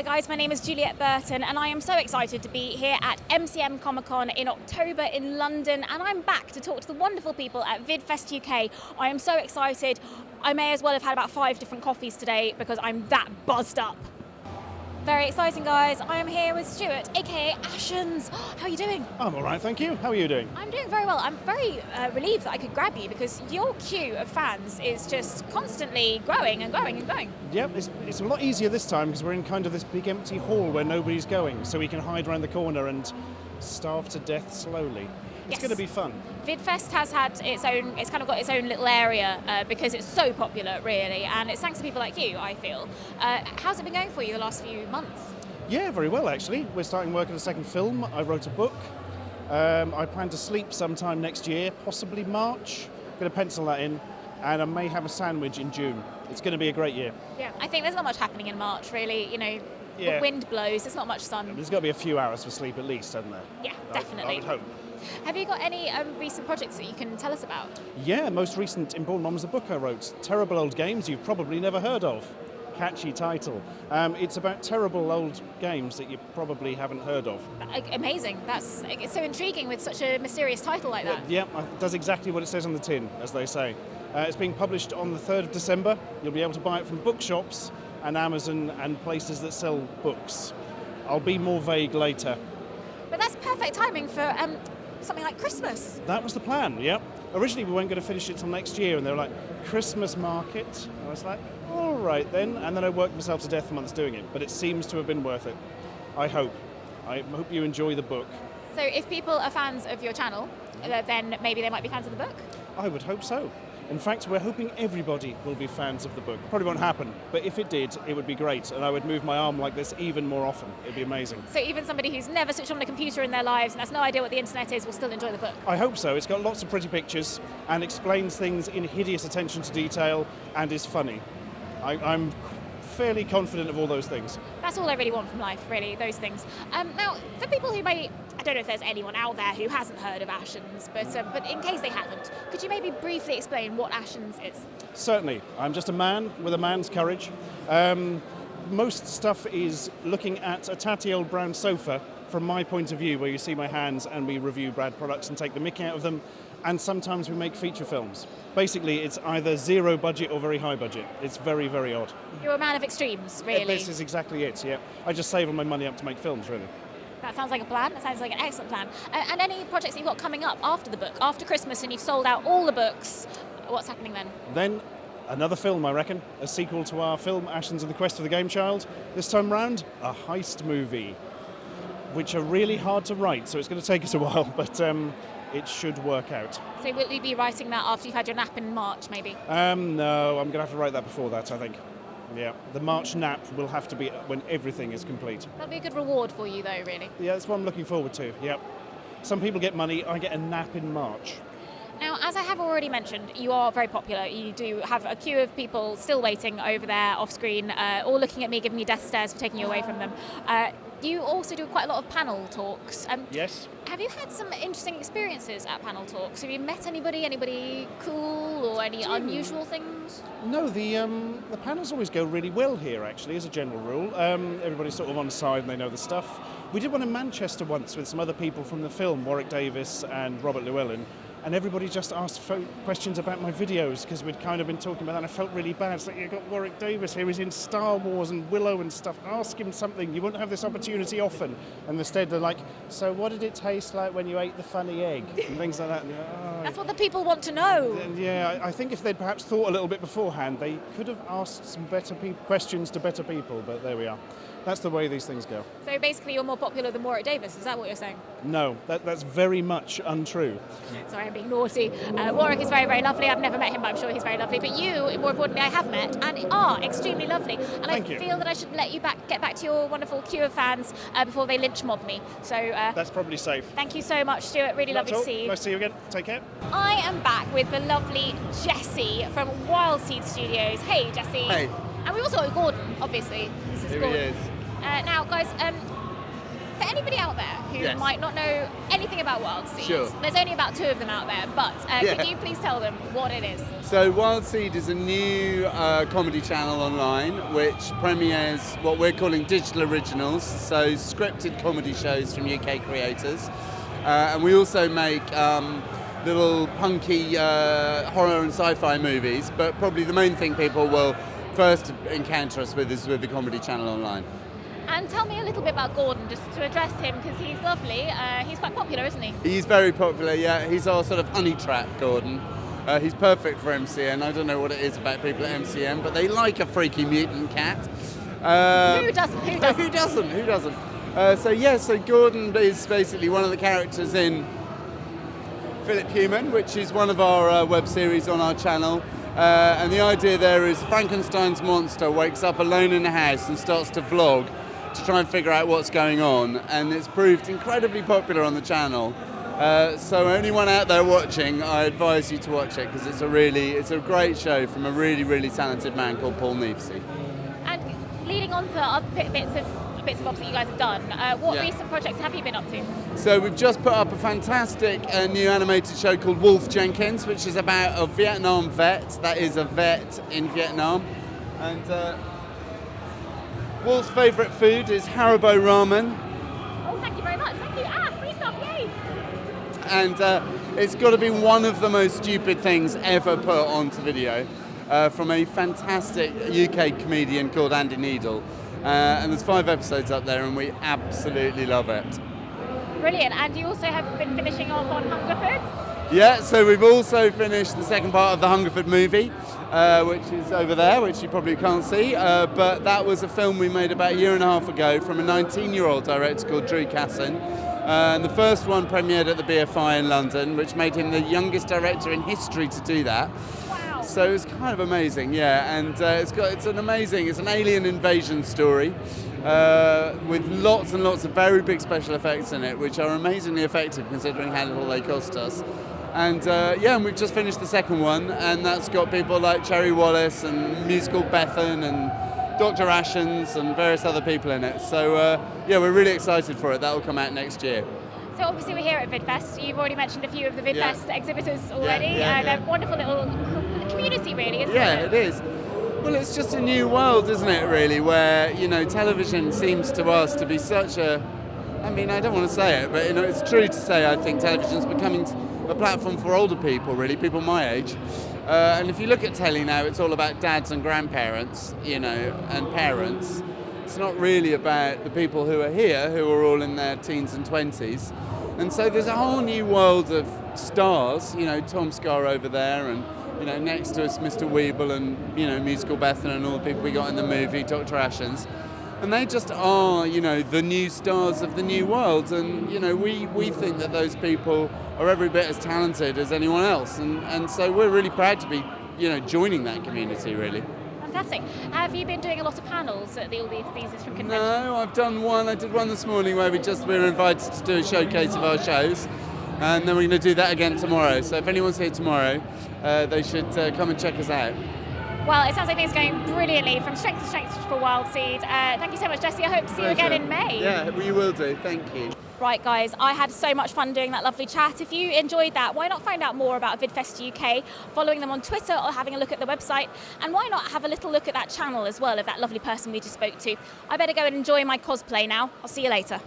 Hi guys, my name is Juliette Burton and I am so excited to be here at MCM Comic Con in October in London, and I'm back to talk to the wonderful people at Vidfest UK. I am so excited. I may as well have had about 5 different coffees today because I'm that buzzed up. Very exciting, guys. I am here with Stuart, aka Ashens. How are you doing? I'm all right, thank you. How are you doing? I'm doing very well. I'm very relieved that I could grab you because your queue of fans is just constantly growing and growing and growing. Yep, it's a lot easier this time because we're in kind of this big empty hall where nobody's going, so we can hide around the corner and starve to death slowly. It's going to be fun. Vidfest has had its own, it's kind of got its own little area because it's so popular, really, and it's thanks to people like you, I feel. How's it been going for you the last few months? Yeah, very well, actually. We're starting work on a second film. I wrote a book. I plan to sleep sometime next year, possibly March. I'm going to pencil that in, and I may have a sandwich in June. It's going to be a great year. Yeah, I think there's not much happening in March, really. You know, the wind blows, there's not much sun. There's got to be a few hours for sleep at least, hasn't there? Yeah, definitely. I would hope. Have you got any recent projects that you can tell us about? Yeah, most recent in Born Mom was the book I wrote. Terrible Old Games You've Probably Never Heard Of. Catchy title. It's about terrible old games that you probably haven't heard of. Amazing. It's so intriguing with such a mysterious title like that. Yeah, it does exactly what it says on the tin, as they say. It's being published on the 3rd of December. You'll be able to buy it from bookshops and Amazon and places that sell books. I'll be more vague later. But that's perfect timing for something like Christmas. That was the plan, yep. Originally we weren't going to finish it till next year, and they were like, Christmas market? And I was like, all right then. And then I worked myself to death for months doing it, but it seems to have been worth it. I hope you enjoy the book. So if people are fans of your channel, then maybe they might be fans of the book? I would hope so. In fact, we're hoping everybody will be fans of the book. Probably won't happen, but if it did, it would be great, and I would move my arm like this even more often. It'd be amazing. So even somebody who's never switched on a computer in their lives and has no idea what the internet is will still enjoy the book? I hope so. It's got lots of pretty pictures and explains things in hideous attention to detail and is funny. I'm fairly confident of all those things. That's all I really want from life, really, those things. Now, for people who may, I don't know if there's anyone out there who hasn't heard of Ashens, but in case they haven't, could you maybe briefly explain what Ashens is? Certainly. I'm just a man with a man's courage. Most stuff is looking at a tatty old brown sofa from my point of view, where you see my hands and we review Brad products and take the mickey out of them, and sometimes we make feature films. Basically, it's either zero budget or very high budget. It's very, very odd. You're a man of extremes, really. This is exactly it, yeah. I just save all my money up to make films, really. That sounds like a plan. That sounds like an excellent plan. And any projects that you've got coming up after the book, after Christmas, and you've sold out all the books, what's happening then? Then another film, I reckon. A sequel to our film, Ashens and the Quest for the Game Child. This time round, a heist movie, which are really hard to write, so it's going to take us a while, but it should work out. So will you be writing that after you've had your nap in March, maybe? No, I'm going to have to write that before that, I think. Yeah, the March nap will have to be when everything is complete. That'll be a good reward for you, though, really. Yeah, that's what I'm looking forward to, yep. Some people get money, I get a nap in March. Now, as I have already mentioned, you are very popular. You do have a queue of people still waiting over there off screen, all looking at me, giving me death stares for taking you away from them. You also do quite a lot of panel talks. Yes. Have you had some interesting experiences at panel talks? Have you met anybody cool or any unusual things? No, the panels always go really well here, actually, as a general rule. Everybody's sort of on side and they know the stuff. We did one in Manchester once with some other people from the film, Warwick Davis and Robert Llewellyn, and everybody just asked questions about my videos because we'd kind of been talking about that and I felt really bad. It's like, you've got Warwick Davis here, he's in Star Wars and Willow and stuff. Ask him something, you won't have this opportunity often. And instead they're like, so what did it taste like when you ate the funny egg? And things like that. That's what the people want to know. Yeah, I think if they'd perhaps thought a little bit beforehand, they could have asked some better questions to better people, but there we are. That's the way these things go. So basically you're more popular than Warwick Davis, is that what you're saying? No, that's very much untrue. Sorry, I'm being naughty. Warwick is very, very lovely. I've never met him, but I'm sure he's very lovely. But you, more importantly, I have met and are extremely lovely. And Thank I you. feel that I should let you get back to your wonderful queue of fans before they lynch mob me. So that's probably safe. Thank you so much, Stuart. Really lovely to see you. Nice to see you again. Take care. I am back with the lovely Jessie from Wildseed Studios. Hey, Jessie. Hey. And we also got Gordon, obviously. This is Here Gordon. he is. Now, guys, for anybody out there who might not know anything about Wildseed, Sure. there's only about 2 of them out there, but could you please tell them what it is? So Wildseed is a new comedy channel online which premieres what we're calling digital originals, so scripted comedy shows from UK creators. And we also make little punky horror and sci-fi movies, but probably the main thing people will first encounter us with is with the comedy channel online. And tell me a little bit about Gordon, just to address him, because he's lovely. He's quite popular, isn't he? He's very popular, yeah. He's our sort of honey trap, Gordon. He's perfect for MCN. I don't know what it is about people at MCN, but they like a freaky mutant cat. Who doesn't? Who doesn't? So Gordon is basically one of the characters in Philip Human, which is one of our web series on our channel. And the idea there is Frankenstein's monster wakes up alone in a house and starts to vlog to try and figure out what's going on. And it's proved incredibly popular on the channel. So anyone out there watching, I advise you to watch it because it's a great show from a really, really talented man called Paul Neefsey. And leading on to other bits and bobs that you guys have done, what recent projects have you been up to? So we've just put up a fantastic new animated show called Wolf Jenkins, which is about a Vietnam vet, that is a vet in Vietnam. And Wolf's favourite food is Haribo ramen. Oh, thank you very much. Thank you. Free stuff, yay! And it's got to be one of the most stupid things ever put onto video from a fantastic UK comedian called Andy Needle. And there's 5 episodes up there and we absolutely love it. Brilliant. And you also have been finishing off on Hungerford? Yeah, so we've also finished the second part of the Hungerford movie, which is over there, which you probably can't see. But that was a film we made about a year and a half ago from a 19-year-old director called Stuart Ashen. And the first one premiered at the BFI in London, which made him the youngest director in history to do that. So it was kind of amazing, yeah, and it's an alien invasion story with lots and lots of very big special effects in it, which are amazingly effective considering how little they cost us. And and we've just finished the second one, and that's got people like Cherry Wallace and musical Bethan and Dr. Ashens and various other people in it. So we're really excited for it. That will come out next year. So obviously we're here at Vidfest. You've already mentioned a few of the Vidfest exhibitors already. They're a wonderful little community, really, isn't it? Yeah, it is. Well, it's just a new world, isn't it, really, where, television seems to us to be such a... I mean, I don't want to say it, but, it's true to say I think television's becoming a platform for older people, really, people my age. And if you look at telly now, it's all about dads and grandparents, and parents. It's not really about the people who are here, who are all in their teens and 20s. And so there's a whole new world of stars, Tom Scar over there, and, next to us, Mr. Weeble and, musical Bethan and all the people we got in the movie, Dr. Ashens. And they just are, the new stars of the new world. And, we think that those people are every bit as talented as anyone else. And so we're really proud to be, joining that community, really. Fantastic. Have you been doing a lot of panels at all these from conventions? No, I've done one. I did one this morning where we were invited to do a showcase of our shows. And then we're going to do that again tomorrow. So if anyone's here tomorrow, they should come and check us out. Well, it sounds like things are going brilliantly from strength to strength for Wildseed. Thank you so much, Jesse. I hope to see you again in May. Yeah, we will do. Thank you. Right, guys, I had so much fun doing that lovely chat. If you enjoyed that, why not find out more about Vidfest UK, following them on Twitter or having a look at the website? And why not have a little look at that channel as well of that lovely person we just spoke to? I better go and enjoy my cosplay now. I'll see you later.